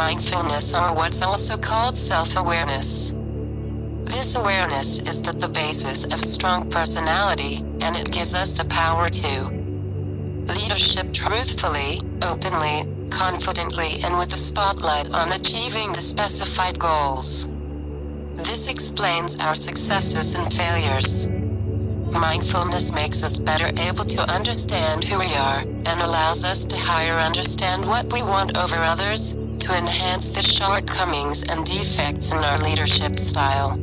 Mindfulness, or what's also called self-awareness. This awareness is the basis of strong personality, and it gives us the power to leadership truthfully, openly, confidently, and with the spotlight on achieving the specified goals. This explains our successes and failures. Mindfulness makes us better able to understand who we are, and allows us to higher understand what we want over others, to enhance the shortcomings and defects in our leadership style.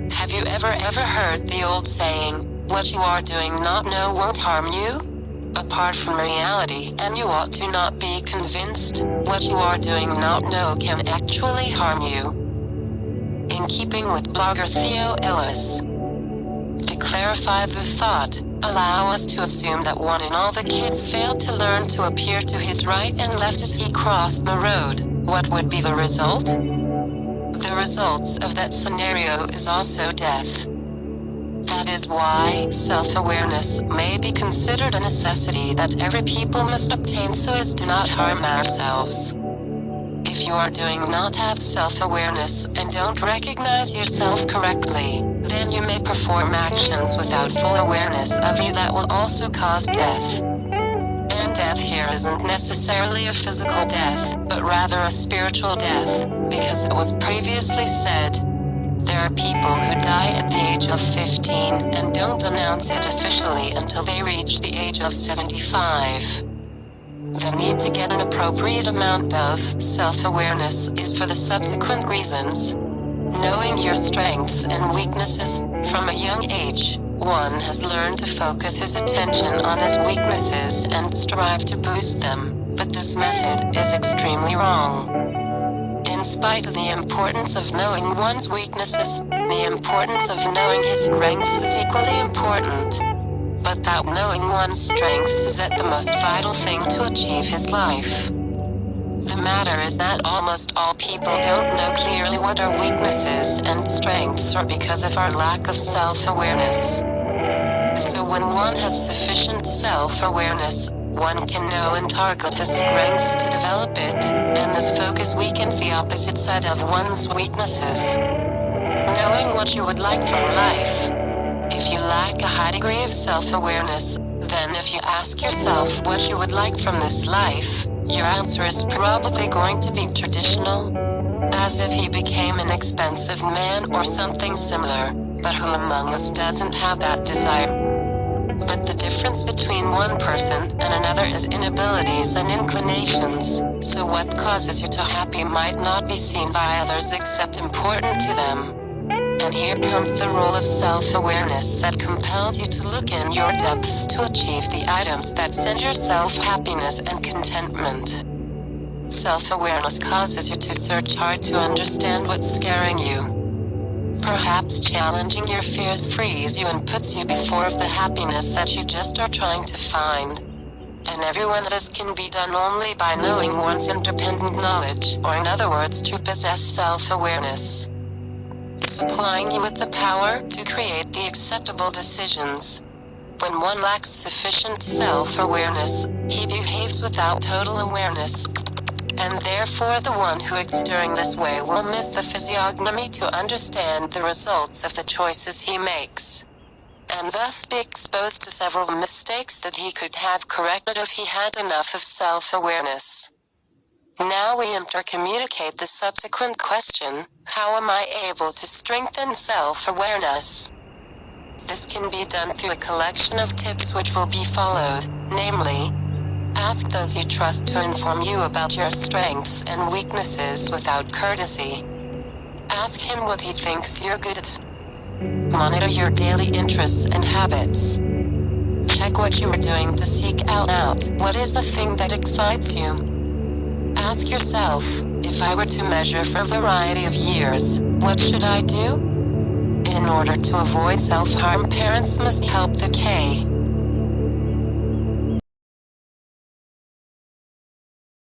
Have you ever heard the old saying, "What you are doing not know won't harm you"? Apart from reality, and you ought to not be convinced, what you are doing not know can actually harm you. In keeping with blogger Theo Ellis. To clarify the thought, allow us to assume that one in all the kids failed to learn to appear to his right and left as he crossed the road. What would be the result? The results of that scenario is also death. That is why self-awareness may be considered a necessity that every people must obtain so as to not harm ourselves. If you are doing not have self-awareness and don't recognize yourself correctly, then you may perform actions without full awareness of you that will also cause death. And death here isn't necessarily a physical death, but rather a spiritual death, because it was previously said, there are people who die at the age of 15 and don't announce it officially until they reach the age of 75. The need to get an appropriate amount of self-awareness is for the subsequent reasons. Knowing your strengths and weaknesses from a young age, one has learned to focus his attention on his weaknesses and strive to boost them, but this method is extremely wrong. In spite of the importance of knowing one's weaknesses, the importance of knowing his strengths is equally important. But that knowing one's strengths is the most vital thing to achieve his life. The matter is that almost all people don't know clearly what our weaknesses and strengths are because of our lack of self-awareness. So when one has sufficient self-awareness, one can know and target his strengths to develop it, and this focus weakens the opposite side of one's weaknesses. Knowing what you would like from life. If you lack a high degree of self-awareness, then if you ask yourself what you would like from this life, your answer is probably going to be traditional. As if he became an expensive man or something similar, but who among us doesn't have that desire? But the difference between one person and another is inabilities and inclinations, so what causes you to happy might not be seen by others except important to them. And here comes the role of self-awareness that compels you to look in your depths to achieve the items that send yourself happiness and contentment. Self-awareness causes you to search hard to understand what's scaring you. Perhaps challenging your fears frees you and puts you before the happiness that you just are trying to find. And everyone this can be done only by knowing one's independent knowledge, or in other words to possess self-awareness. Supplying you with the power to create the acceptable decisions. When one lacks sufficient self-awareness, he behaves without total awareness. And therefore the one who acts during this way will miss the physiognomy to understand the results of the choices he makes. And thus be exposed to several mistakes that he could have corrected if he had enough of self-awareness. Now we intercommunicate the subsequent question, how am I able to strengthen self-awareness? This can be done through a collection of tips which will be followed, namely, ask those you trust to inform you about your strengths and weaknesses without courtesy. Ask him what he thinks you're good at. Monitor your daily interests and habits. Check what you are doing to seek out what is the thing that excites you. Ask yourself, if I were to measure for a variety of years, what should I do? In order to avoid self-harm, parents must help the K.